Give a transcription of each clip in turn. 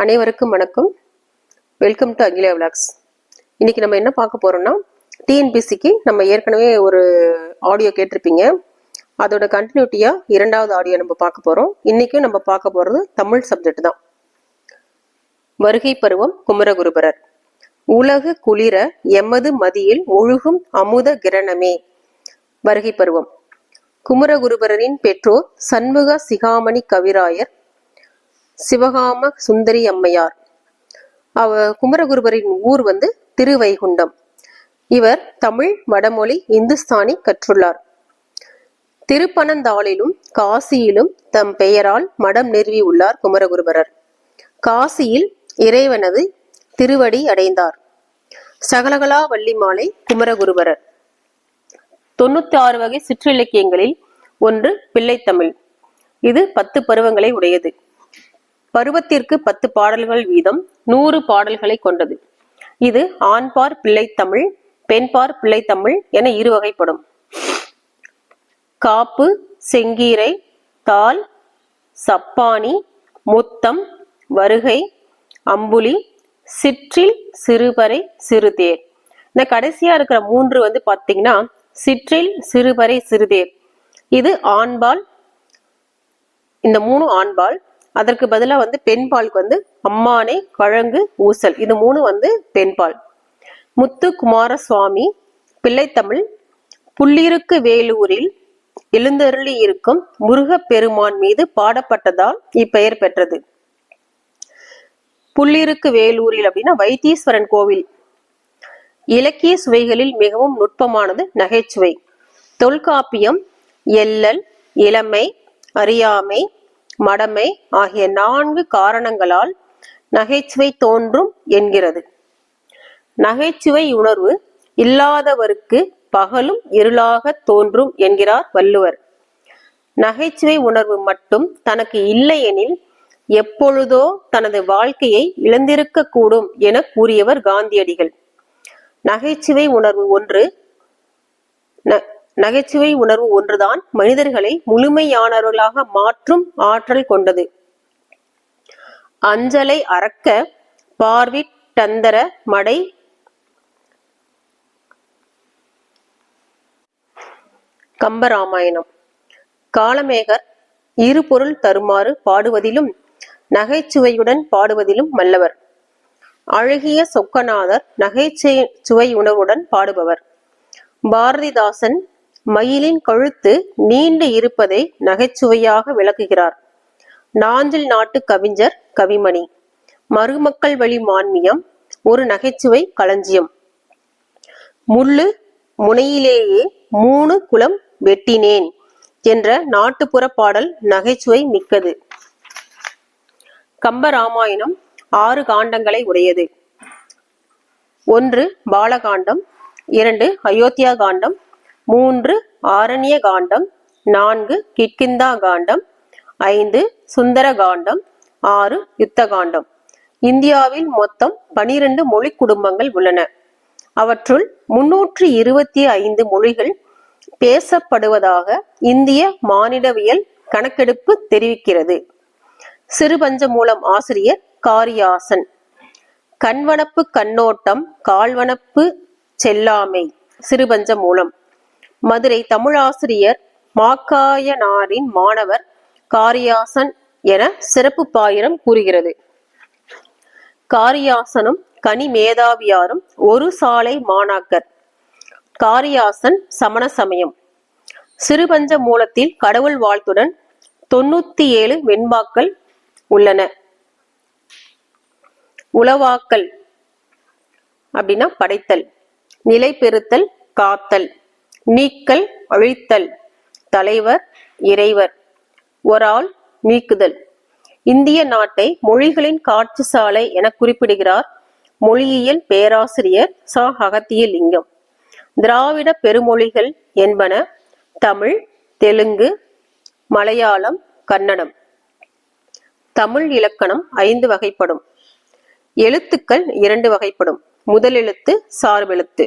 அனைவருக்கும் வணக்கம். Welcome to Akila vlogs. இன்னைக்கு நம்ம என்ன பார்க்க போறோம்னா, டிஎன்பிசிக்கு நம்ம ஏற்கனவே ஒரு ஆடியோ கேட்டிருப்பீங்க. அதோட கண்டினியூட்டியா இரண்டாவது ஆடியோ நம்ம பார்க்க போறோம். இன்னைக்கும் நம்ம பார்க்க போறது தமிழ் சப்ஜெக்ட் தான். வருகை பருவம் குமரகுருபரர். உலகு குளிர எமது மதியில் ஒழுகும் அமுத கிரணமே. வருகை பருவம். குமரகுருபரரின் பெற்றோர் சண்முக சிகாமணி கவிராயர், சிவகாம சுந்தரி அம்மையார். குமரகுருபரின் ஊர் திருவைகுண்டம். இவர் தமிழ், வடமொழி, இந்துஸ்தானி கற்றுள்ளார். திருப்பனந்தாளிலும் காசியிலும் தம் பெயரால் மடம் நிறுவி உள்ளார் குமரகுருபரர். காசியில் இறைவனது திருவடி அடைந்தார். சகலகலா வள்ளி மாலை குமரகுருபரர். 96 வகை சிற்றிலக்கியங்களில் ஒன்று பிள்ளைத்தமிழ். இது 10 பருவங்களை உடையது. பருவத்திற்கு 10 பாடல்கள் வீதம் 100 பாடல்களை கொண்டது. இது ஆண்பார் பிள்ளைத்தமிழ், பெண்பார் பிள்ளைத்தமிழ் என இரு வகைப்படும். காப்பு, செங்கீரை, தாள், சப்பானி, முத்தம், வருகை, அம்புலி, சிற்றில், சிறுபறை, சிறுதேர். இந்த கடைசியா இருக்கிற 3 பாத்தீங்கன்னா சிற்றில், சிறுபறை, சிறுதேர். இது ஆண்பால். இந்த 3 ஆண்பால். அதற்கு பதிலா பெண்பாலுக்கு அம்மானை, கழங்கு, ஊசல். இது 3 பெண்பால். முத்து குமாரசுவாமி பிள்ளைத்தமிழ். புள்ளிருக்கு வேலூரில் எழுந்தருளி இருக்கும் முருகப் பெருமான் மீது பாடப்பட்டதால் இப்பெயர் பெற்றது. புள்ளிருக்கு வேலூரில் அப்படின்னா வைத்தீஸ்வரன் கோவில். இலக்கிய சுவைகளில் மிகவும் நுட்பமானது நகைச்சுவை. தொல்காப்பியம் எல்லல், இளமை, அறியாமை, மடமை ஆகிய 4 காரணங்களால் நகைச்சுவை தோன்றும் என்கிறது. நகைச்சுவை உணர்வு இல்லாதவருக்கு பகலும் இருளாக தோன்றும் என்கிறார் வள்ளுவர். நகைச்சுவை உணர்வு மட்டும் தனக்கு இல்லையெனில் எப்பொழுதோ தனது வாழ்க்கையை இழந்திருக்க கூடும் என கூறியவர் காந்தியடிகள். நகைச்சுவை உணர்வு ஒன்றுதான் மனிதர்களை முழுமையானவர்களாக மாற்றும் ஆற்றல் கொண்டது. அஞ்சலை அறக்க பார்விட்டந்தர மடை. கம்பராமாயணம். காளமேகர் இரு பொருள் தருமாறு பாடுவதிலும் நகைச்சுவையுடன் பாடுவதிலும் வல்லவர். அழகிய சொக்கநாதர் நகைச்சுவை உணர்வுடன் பாடுபவர். பாரதிதாசன் மயிலின் கழுத்து நீண்டு இருப்பதை நகைச்சுவையாக விளக்குகிறார். நாஞ்சில் நாட்டு கவிஞர் கவிமணி. மருமக்கள் வழி மான்மியம் ஒரு நகைச்சுவை களஞ்சியம். முள்ளு முனையிலேயே 3 குலம் வெட்டினேன் என்ற நாட்டுப்புற பாடல் நகைச்சுவை மிக்கது. கம்பராமாயணம் 6 காண்டங்களை உடையது. 1 பாலகாண்டம், 2 அயோத்தியா காண்டம், 3 ஆரண்ய காண்டம், 4 கிட்கிந்தா காண்டம், 5 சுந்தர காண்டம், 6 யுத்த காண்டம். இந்தியாவில் மொத்தம் 12 மொழி குடும்பங்கள் உள்ளன. அவற்றுள் 325 மொழிகள் பேசப்படுவதாக இந்திய மானிடவியல் கணக்கெடுப்பு தெரிவிக்கிறது. சிறுபஞ்ச மூலம் ஆசிரியர் காரியாசன். கண்வனப்பு கண்ணோட்டம் கால்வனப்பு செல்லாமை சிறுபஞ்ச மூலம். மதுரை தமிழாசிரியர் மாக்காயனாரின் மாணவர் காரியாசன் என சிறப்பு பாயிரம் கூறுகிறது. காரியாசனும் கனி மேதாவியாரும் ஒரு சாலை மாணாக்கர். காரியாசன் சமண சமயம். சிறுபஞ்ச மூலத்தில் கடவுள் வாழ்த்துடன் 97 வெண்பாக்கள் உள்ளன. உளவாக்கல் அப்படின்னா படைத்தல், நிலை பெறுத்தல், காத்தல், நீக்கல், அழித்தல், தலைவர், இறைவர், ஒராள், நீக்குதல். இந்திய நாட்டை மொழிகளின் காட்சி சாலை என குறிப்பிடுகிறார் மொழியியல் பேராசிரியர் ச. அகத்தியலிங்கம். திராவிட பெருமொழிகள் என்பன தமிழ், தெலுங்கு, மலையாளம், கன்னடம். தமிழ் இலக்கணம் 5 வகைப்படும். எழுத்துக்கள் 2 வகைப்படும். முதல் எழுத்து, சார்பெழுத்து.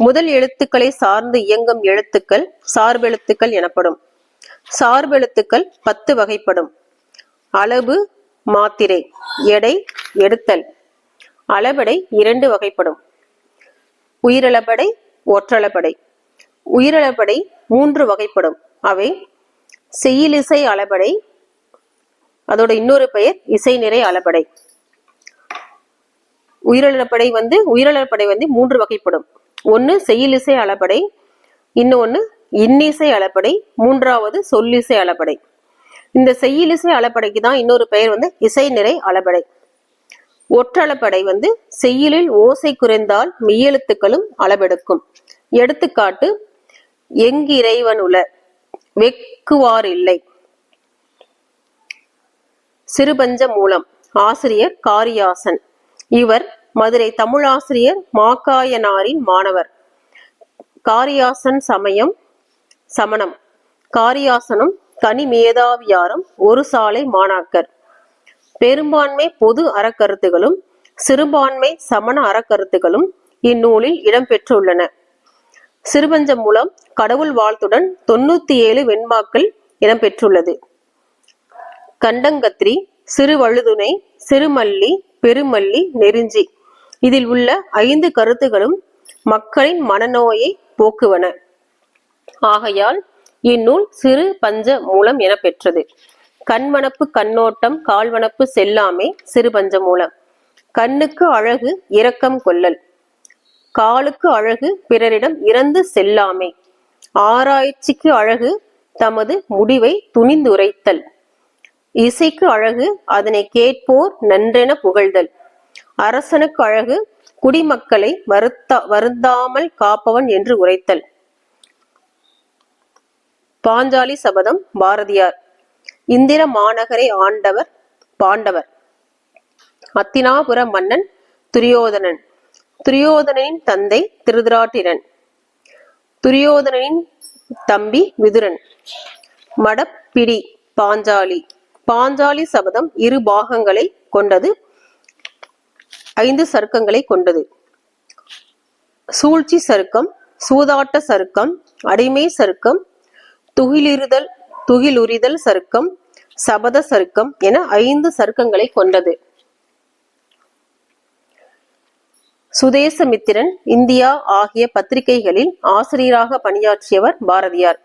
முதல் எழுத்துக்களை சார்ந்து இயங்கும் எழுத்துக்கள் சார்பெழுத்துக்கள் எனப்படும். சார்பெழுத்துக்கள் 10 வகைப்படும். அளபு, மாத்திரை, எடை, எடுத்தல். அளபடை 2 வகைப்படும். உயிரளபடை, ஒற்றளபடை. உயிரளபடை 3 வகைப்படும். அவை செய்யுளிசை அளபடை, அதோட இன்னொரு பெயர் இசை நிறை அளபடை. உயிரளபடை வந்து 3 வகைப்படும். ஒன்னு செய்யுளிசை அளபடை, இன்னொன்னு இன்னிசை அளபடை, மூன்றாவது சொல்லிசை அளபடை. இந்த செய்யுளிசை அளபடைக்கு தான் இன்னொரு பெயர் வந்து இசை நிறை அளபடை. ஒற்றளபடை வந்து செய்யுளில் ஓசை குறைந்தால் மெய்யெழுத்துக்களும் அளபெடுக்கும். எடுத்துக்காட்டு எங்கிறைவனுல, வெக்குவார் இல்லை. சிறுபஞ்ச மூலம். ஆசிரியர் காரியாசன். இவர் மதுரை தமிழாசிரியர் மாக்காயனாரின் மாணவர். காரியாசன் சமணம். காரியாசனும் தனி மேதாவியாரும் ஒரு சாலை மாணாக்கர். பெரும்பான்மை பொது அறக்கருத்துகளும் சிறுபான்மை சமண அறக்கருத்துகளும் இந்நூலில் இடம்பெற்றுள்ளன. சிறுபஞ்சம் மூலம் கடவுள் வாழ்த்துடன் 97 வெண்பாக்கள் இடம்பெற்றுள்ளது. கண்டங்கத்திரி, சிறுவழுதுணை, சிறுமல்லி, பெருமல்லி, நெருஞ்சி இதில் உள்ள 5 கருத்துகளும் மக்களின் மனநோயை போக்குவன. ஆகையால் இந்நூல் சிறு பஞ்ச மூலம் என பெற்றது. கண்வனப்பு கண்ணோட்டம், கால்வனப்பு செல்லாமை சிறுபஞ்ச மூலம். கண்ணுக்கு அழகு இரக்கம் கொள்ளல், காலுக்கு அழகு பிறரிடம் இறந்து செல்லாமை, ஆராய்ச்சிக்கு அழகு தமது முடிவை துணிந்துரைத்தல், இசைக்கு அழகு அதனை கேட்போர் நன்றென புகழ்தல், அரசனுக்கு அழகு குடிமக்களை வருந்தாமல் காப்பவன் என்று உரைத்தல். பாஞ்சாலி சபதம் பாரதியார். இந்திர மாநகரை ஆண்டவர் பாண்டவர். அத்தினாபுர மன்னன் துரியோதனன். துரியோதனனின் தந்தை திருதராட்டிரன். துரியோதனனின் தம்பி விதுரன். மடப்பிடி பாஞ்சாலி. பாஞ்சாலி சபதம் 2 பாகங்களை கொண்டது, 5 சருக்கங்களை கொண்டது. சூழ்ச்சி சருக்கம், சூதாட்ட சருக்கம், அடிமை சருக்கம், துகிலுரிதல் சருக்கம், சபத சருக்கம் என 5 சருக்கங்களை கொண்டது. சுதேசமித்திரன், இந்தியா ஆகிய பத்திரிகைகளில் ஆசிரியராக பணியாற்றியவர் பாரதியார்.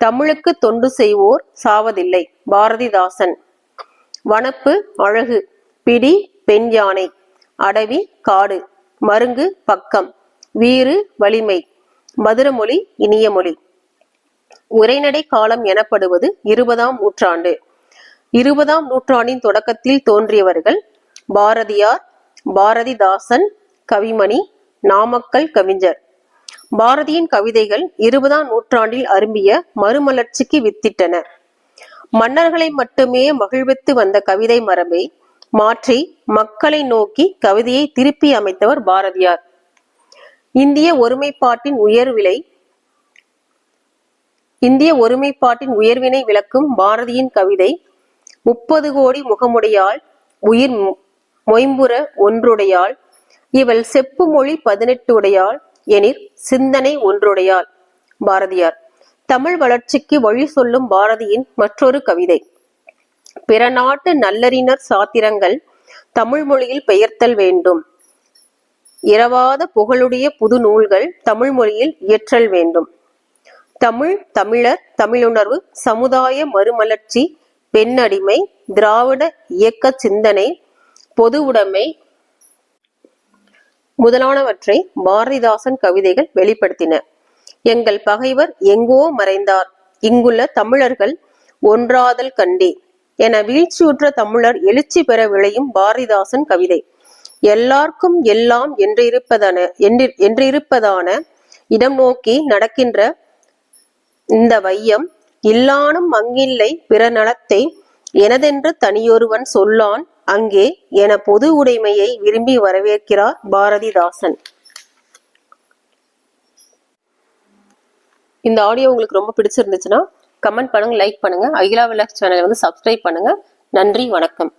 தமிழுக்கு தொண்டு செய்வோர் சாவதில்லை பாரதிதாசன். வனப்பு அழகு, பிடி பெண் யானை, அடவி காடு, மருங்கு பக்கம், வீறு வலிமை, மதுரமொழி இனிய மொழி. உரைநடை காலம் எனப்படுவது 20ஆம் நூற்றாண்டு. 20ஆம் நூற்றாண்டின் தொடக்கத்தில் தோன்றியவர்கள் பாரதியார், பாரதிதாசன், கவிமணி, நாமக்கல் கவிஞர். பாரதியின் கவிதைகள் 20ஆம் நூற்றாண்டில் அரும்பிய மறுமலர்ச்சிக்கு வித்திட்டன. மன்னர்களை மட்டுமே மகிழ்வித்து வந்த கவிதை மரபை மாற்றி மக்களை நோக்கி கவிதையை திருப்பி அமைத்தவர் பாரதியார். இந்திய ஒருமைப்பாட்டின் உயர்வினை விளக்கும் பாரதியின் கவிதை 30 கோடி முகமுடையாள், உயிர் மொயம்புற ஒன்றுடையாள், இவள் செப்பு மொழி 18 உடையாள், எனிற் சிந்தனை ஒன்றுடையாள். பாரதியார். தமிழ் வளர்ச்சிக்கு வழி சொல்லும் பாரதியின் மற்றொரு கவிதை. பிற நாட்டு நல்லறிஞர் சாத்திரங்கள் தமிழ் மொழியில் பெயர்த்தல் வேண்டும். இரவாத புகழுடைய புது நூல்கள் தமிழ் மொழியில் இயற்றல் வேண்டும். தமிழர் தமிழுணர்வு, சமுதாய மறுமலர்ச்சி, பெண்ணடிமை, திராவிட இயக்க சிந்தனை, பொது உடைமை முதலானவற்றை பாரதிதாசன் கவிதைகள் வெளிப்படுத்தின. எங்கள் பகைவர் எங்கோ மறைந்தார், இங்குள்ள தமிழர்கள் ஒன்றாதல் கண்டே என வீழ்ச்சியுற்ற தமிழர் எழுச்சி பெற விளையும் பாரதிதாசன் கவிதை. எல்லார்க்கும் எல்லாம் என்றிருப்பதான இடம் நோக்கி நடக்கின்ற இந்த வையம், இல்லானும் அங்கில்லை பிற நலத்தை எனதென்று தனியொருவன் சொல்லான் அங்கே என பொது உடைமையை விரும்பி வரவேற்கிறார் பாரதிதாசன். இந்த ஆடியோ உங்களுக்கு ரொம்ப பிடிச்சிருந்துச்சுன்னா கமெண்ட் பண்ணுங்க, லைக் பண்ணுங்க, அகிலா விலாக்ஸ் சேனலை வந்து சப்ஸ்கிரைப் பண்ணுங்க. நன்றி, வணக்கம்.